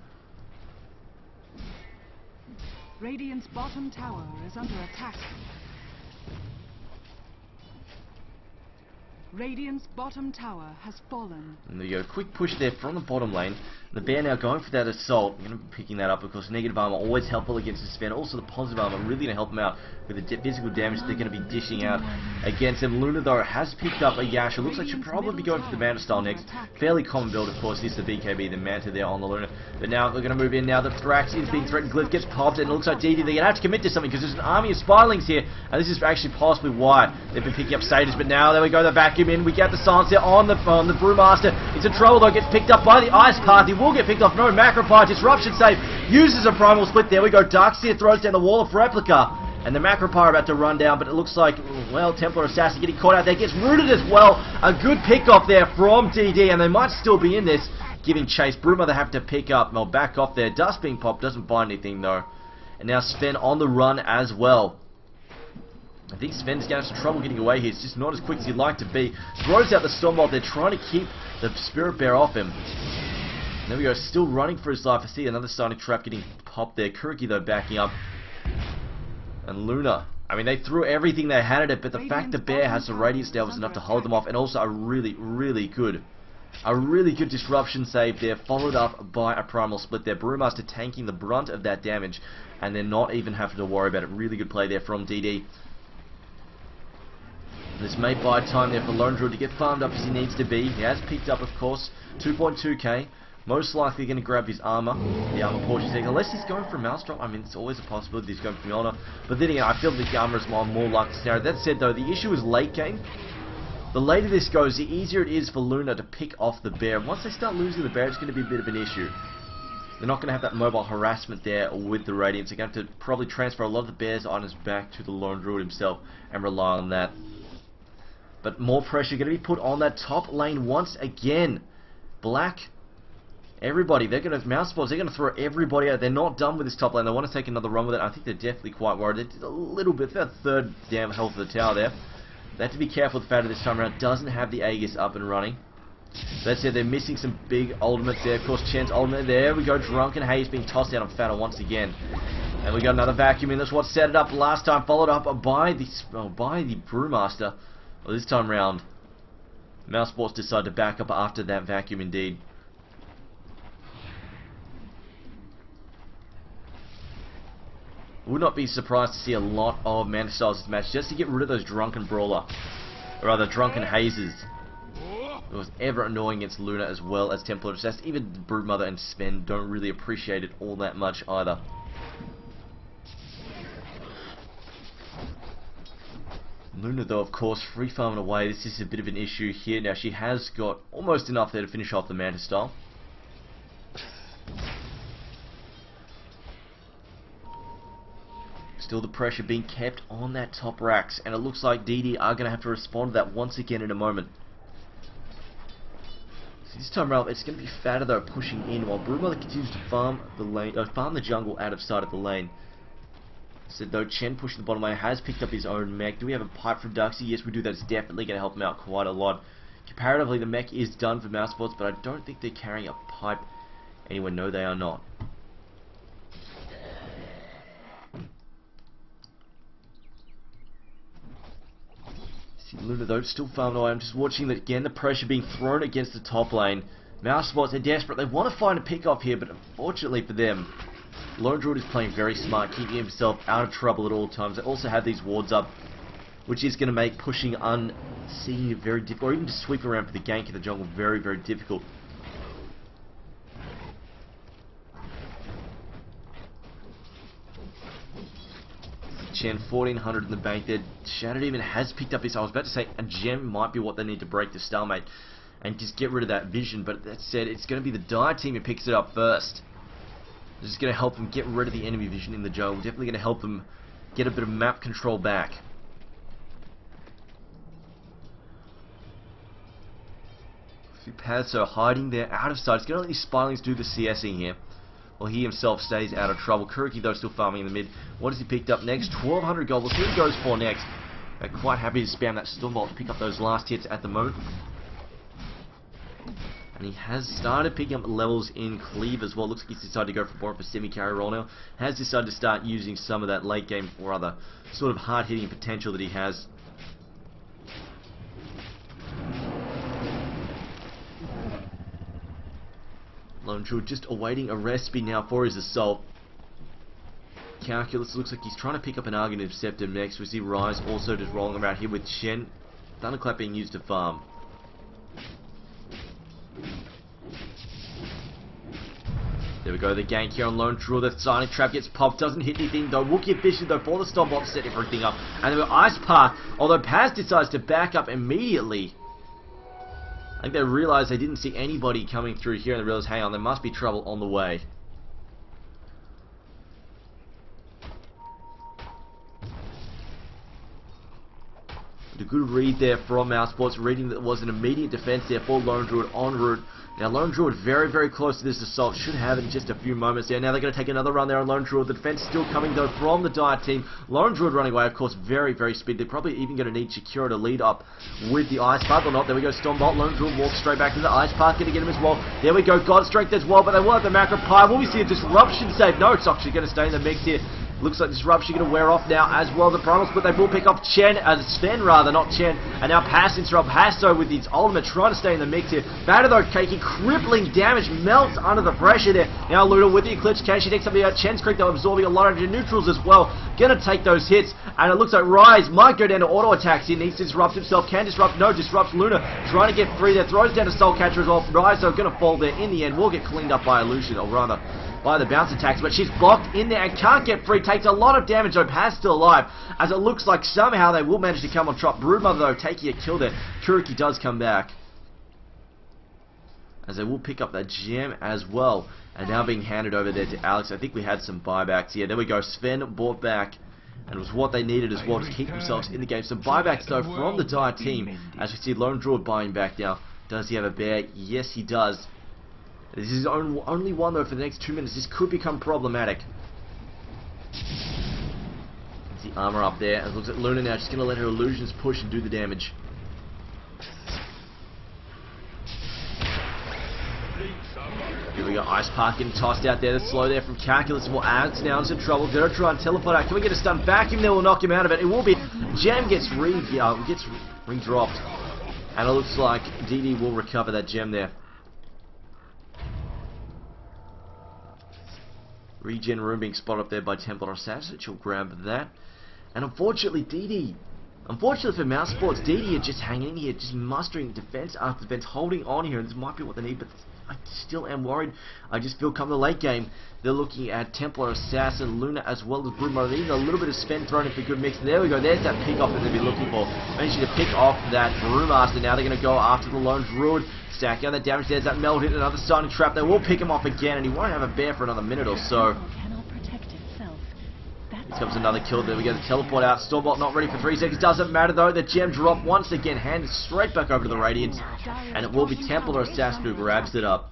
Radiant's bottom tower is under attack. Radiant's bottom tower has fallen. And there you go, quick push there from the bottom lane. The bear now going for that assault. Going to be picking that up because negative armor always helpful against the Sven. Also the positive armor really going to help them out with the physical damage they're going to be dishing out against them. Luna though has picked up a Yasha. Looks like she'll probably be going for the Manta style next. Fairly common build, of course, is the BKB, the Manta there on the Luna. But now they're going to move in. Now the Thrax is being threatened. Glyph gets popped, and it looks like DD they're going to have to commit to something because there's an army of Spirelings here, and this is actually possibly why they've been picking up Satyrs. But now there we go, the vacuum in. We get the silence there on the Brewmaster. It's in trouble though. Gets picked up by the Ice Path. He will get picked off. No Macropire, disruption save, uses a primal split. There we go, Darkseer throws down the wall of replica, and the Macropire about to run down, but it looks like, well, Templar Assassin getting caught out there, gets rooted as well. A good pick off there from DD, and they might still be in this, giving chase. Broodmother have to pick up, well, back off there. Dust being popped, doesn't find anything though. And now Sven on the run as well. I think Sven's going to have some trouble getting away here. It's just not as quick as he'd like to be. Throws out the Stormbolt. They're trying to keep the Spirit Bear off him. There we go, still running for his life. I see another Sonic Trap getting popped there. Kuriki though backing up. And Luna. I mean, they threw everything they had at it, but the fact the bear has the Radiance there was enough to hold them off. And also a really good disruption save there, followed up by a primal split there. Brewmaster tanking the brunt of that damage, and they're not even having to worry about it. Really good play there from DD. This may buy time there for Lone Druid to get farmed up as he needs to be. He has picked up, of course, 2.2k. Most likely going to grab his armor, the armor portion thing, unless he's going for a mouse drop. I mean, it's always a possibility he's going for Mjolnir. But then again, I feel the armor is more likely scenario. That said, though, the issue is late game. The later this goes, the easier it is for Luna to pick off the bear. Once they start losing the bear, it's going to be a bit of an issue. They're not going to have that mobile harassment there with the Radiance. They're going to have to probably transfer a lot of the bear's items back to the Lone Druid himself and rely on that. But more pressure going to be put on that top lane once again. Black, everybody, they're going to, Mouse Sports, they're going to throw everybody out. They're not done with this top lane. They want to take another run with it. I think they're definitely quite worried. They did a little bit, about third damn health of the tower there. They have to be careful with Fatter this time around. Doesn't have the Aegis up and running. That's it, they're missing some big ultimates there. Of course, Chen's ultimate. There we go, Drunken Haze being tossed out on Fatter once again. And we got another vacuum in. That's what set it up last time, followed up by the Brewmaster. Well, this time round, Mouse Sports decide to back up after that vacuum indeed. Would not be surprised to see a lot of Manta Styles this match just to get rid of those Drunken Brawler, or rather Drunken Hazes. It was ever annoying against Luna as well as Templar Assassin. Even Broodmother and Sven don't really appreciate it all that much either. Luna though, of course, free farming away. This is a bit of an issue here. Now she has got almost enough there to finish off the Manta style. Still the pressure being kept on that top racks, and it looks like DD are going to have to respond to that once again in a moment. This time around, it's going to be Fatter though pushing in while Broodmother continues to farm the lane, farm the jungle out of sight of the lane. So though Chen pushing the bottom lane has picked up his own mech. Do we have a pipe from Duxie? Yes, we do. That's definitely going to help him out quite a lot. Comparatively, the mech is done for mouse spots, but I don't think they're carrying a pipe anywhere. No, they are not. See Luna though still farming away. I'm just watching that again. The pressure being thrown against the top lane. Mouse spots are desperate. They want to find a pick off here, but unfortunately for them, Lone Druid is playing very smart, keeping himself out of trouble at all times. They also have these wards up, which is going to make pushing unseen very difficult, or even just sweep around for the gank in the jungle very, very difficult. Chen 1400 in the bank there. Shadow Demon has picked up his. I was about to say a gem might be what they need to break the stalemate and just get rid of that vision, but that said, it's going to be the Dire team who picks it up first. This is going to help them get rid of the enemy vision in the jungle. Definitely going to help them get a bit of map control back. Pathso hiding there out of sight. It's going to let these Spirelings do the CSing here, while he himself stays out of trouble. Kuroki though still farming in the mid. What has he picked up next? 1200 gold. We'll see what he goes for next. Quite happy to spam that Stormbolt to pick up those last hits at the moment. And he has started picking up levels in Cleave as well. Looks like he's decided to go for more of a semi-carry role now. Has decided to start using some of that late game or other sort of hard-hitting potential that he has. Lone Druid just awaiting a recipe now for his assault. Calculus looks like he's trying to pick up an Argon Scepter next. We see Rise also just rolling around here with Shen. Thunderclap being used to farm. There we go, the gank here on Lone Druid. The Sonic Trap gets popped, doesn't hit anything though. Will get Vision though for the Stormbolt to set everything up. And then Ice Path, although Paz decides to back up immediately. I think they realized they didn't see anybody coming through here and they realized, hang on, there must be trouble on the way. But a good read there from Mousesports, reading that there was an immediate defense there for Lone Druid en route. Now Lone Druid very, very close to this assault, should have it in just a few moments there. Now they're going to take another run there on Lone Druid. The defense still coming though from the Dire team. Lone Druid running away, of course, very, very speedy. They're probably even going to need Shakira to lead up with the Ice Path or not. There we go, Stormbolt. Lone Druid walks straight back to the Ice Path, going to get him as well. There we go, God Strength as well, but they will have the Macro Pie. Will we see a Disruption save? No, it's actually going to stay in the mix here. Looks like Disruption going to wear off now as well. The Primals, but they will pick off Sven rather, not Chen. And now Pass interrupt Pasto with his ultimate, trying to stay in the mix here. Batter though, taking crippling damage, melts under the pressure there. Now Luna with the Eclipse, can she take something out? Chen's Creek though, absorbing a lot of neutrals as well. Gonna take those hits, and it looks like Rise might go down to auto attacks. He needs to disrupt himself, can disrupt, no, disrupts Luna. Trying to get free there, throws down to Soul Catcher as well. Rise though, gonna fall there in the end. Will get cleaned up by Illusion, or rather, by the bounce attacks, but she's blocked in there and can't get free. Takes a lot of damage though. Paz still alive, as it looks like somehow they will manage to come on top. Broodmother though taking a kill there. Kuroki does come back, as they will pick up that gem as well, and now being handed over there to Alex. I think we had some buybacks. Yeah, there we go. Sven bought back, and it was what they needed as well to keep themselves in the game. Some buybacks though from the Dire team, as we see Lone Druid buying back now. Does he have a bear? Yes, he does. This is only one though for the next 2 minutes. This could become problematic. The armor up there. It looks like Luna now just going to let her illusions push and do the damage. Here we go. Ice Park getting tossed out there. The slow there from Calculus. Well, Alex now is in trouble. Gonna try and teleport out. Can we get a stun back him? There will knock him out of it. It will be. Gem gets re-dropped. And it looks like DD will recover that gem there. Regen room being spotted up there by Templar Assassin. She'll grab that. And unfortunately, DD. Unfortunately for Mousesports, DD are just hanging in here, just mustering defense after defense, holding on here. And this might be what they need, but I still am worried. I just feel come the late game, they're looking at Templar Assassin, Luna, as well as Broodmother. They need a little bit of Sven thrown in for good mix. There we go. There's that pick off that they've been looking for. Managing to pick off that Brewmaster. Now they're going to go after the Lone Druid. Stacking on that damage. There's that meld hit, another Sonic Trap. They will pick him off again, and he won't have a bear for another minute or so. Comes another kill. There we go. The teleport out. Stormbolt not ready for 3 seconds. Doesn't matter though. The gem drop once again. Handed straight back over to the Radiant. And it will be Templar Assassin who grabs it up.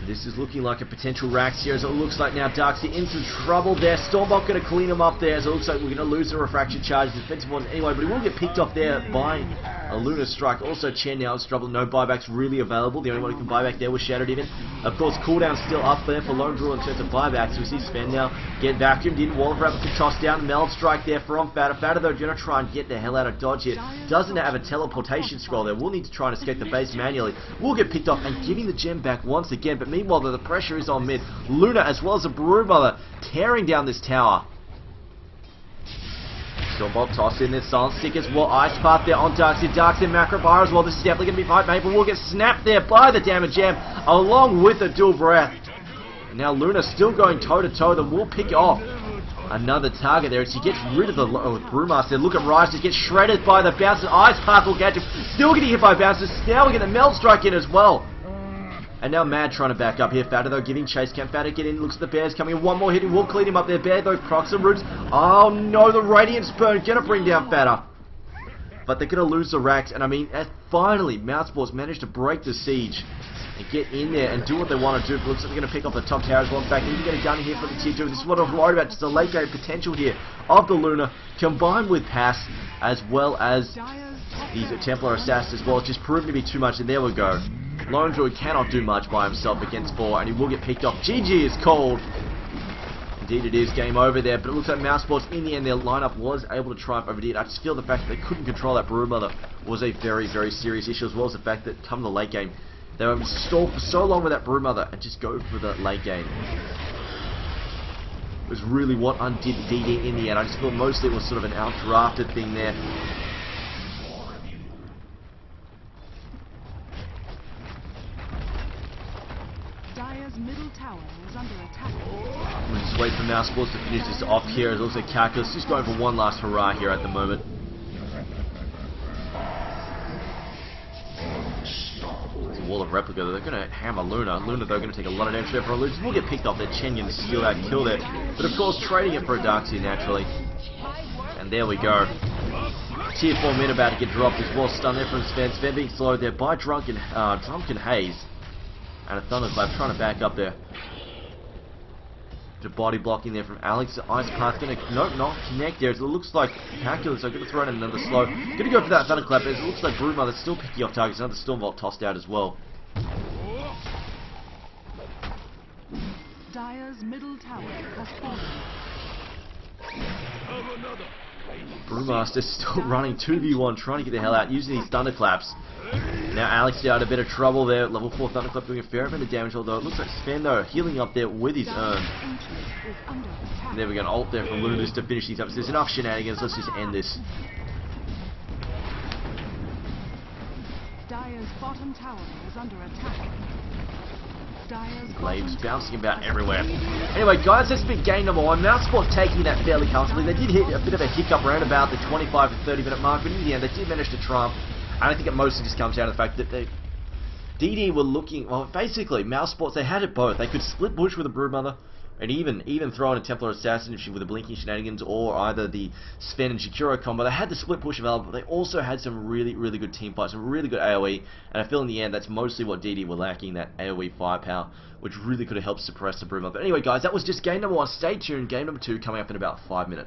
This is looking like a potential Rax here, as it looks like now Darkseid in some trouble there. Stormbolt going to clean him up there, as it looks like we're going to lose the refraction charge. Defensive one anyway, but he will get picked off there by a Lunar Strike. Also, Chen now is trouble. No buybacks really available. The only one who can buy back there was Shattered even. Of course, cooldown still up there for Lone Draw in terms of buybacks. We see Sven now get vacuumed in. Wall of Rabbit can toss down. Meld Strike there from Fatter. Fatter though going to try and get the hell out of dodge here. Doesn't have a teleportation scroll there. We'll need to try and escape the base manually. We'll get picked off and giving the gem back once again. But meanwhile, the pressure is on mid. Luna as well as a Broodmother tearing down this tower. Stormbolt tossed in this Silent Stick as well. Ice Path there on Darkseid. Darkseid Macro Fire as well. This is definitely going to be fight. Maple will get snapped there by the Damage Gem along with the Dual Breath. And now Luna still going toe to toe. Then we'll pick off another target there as he gets rid of the Brewmaster. Look at Rise, just gets shredded by the bounces. Ice Path will catch him. Still getting hit by bounces. Now we get the Meld Strike in as well. And now Mad trying to back up here. Fatter though giving chase. Can Fatter get in? Looks at the Bears coming in. One more hit. He will clean him up there. Bear though procs and roots. Oh no, the Radiant Burn gonna bring down Fatter. But they're gonna lose the Rax. And I mean, finally, Mousesports managed to break the siege and get in there and do what they want to do. Looks like they're going to pick up the top tower as well. In fact, need to get a gun here for the tier 2. This is what I'm worried about. Just the late game potential here of the Luna combined with Pass as well as these Templar Assassins as well. It's just proven to be too much. And there we go. Lone Druid cannot do much by himself against 4, and he will get picked off. GG is called. Indeed it is, game over there, but it looks like Mousesports in the end their lineup was able to triumph over Deed. I just feel the fact that they couldn't control that Broodmother was a very, very serious issue, as well as the fact that come the late game, they were stalled for so long with that Broodmother and just go for the late game. It was really what undid DD in the end. I just feel mostly it was sort of an outdrafted thing there. Middle tower is under attack. We'll just wait for Mousesports to finish this off here. It looks like Calculus just going for one last hurrah here at the moment. It's a wall of replica. They're going to hammer Luna. Luna, they're going to take a lot of damage there for a loot. We'll get picked off there. Chen going to steal that kill there. But of course, trading it for a Darkseid naturally. And there we go. Tier 4 mid about to get dropped as well. Stun there from Sven. Sven being slowed there by Drunken Haze. And a Thunderclap trying to back up there. The body blocking there from Alex. The Ice Path going to not connect there. As it looks like Calculus are going to throw in another slow. Going to go for that Thunderclap as it looks like Broodmother's still picking off targets. Another Stormbolt tossed out as well. Dire's middle tower has fallen. Brewmaster still running 2v1, trying to get the hell out, using these Thunderclaps. Now Alex out a bit of trouble there. Level 4 Thunderclap doing a fair amount of damage, although it looks like Sven though healing up there with his urn. And there we go, an ult there from Lunas to finish these up. So there's enough shenanigans, let's just end this. Dire's bottom tower is under attack. Glaives bouncing about everywhere. Anyway guys, that's been game number 1. Mousesports taking that fairly comfortably. They did hit a bit of a hiccup around about the 25 to 30 minute mark, but in the end they did manage to triumph. And I think it mostly just comes down to the fact that DD were looking, well basically Mousesports, they had it both. They could split bush with a Broodmother and even throw in a Templar Assassin with the blinking shenanigans, or either the Sven and Shikiro combo. They had the split push available, but they also had some really, really good team fights, some really good AoE, and I feel in the end that's mostly what DD were lacking, that AoE firepower, which really could have helped suppress the Broodmother. But anyway guys, that was just game number 1. Stay tuned, game number 2 coming up in about 5 minutes.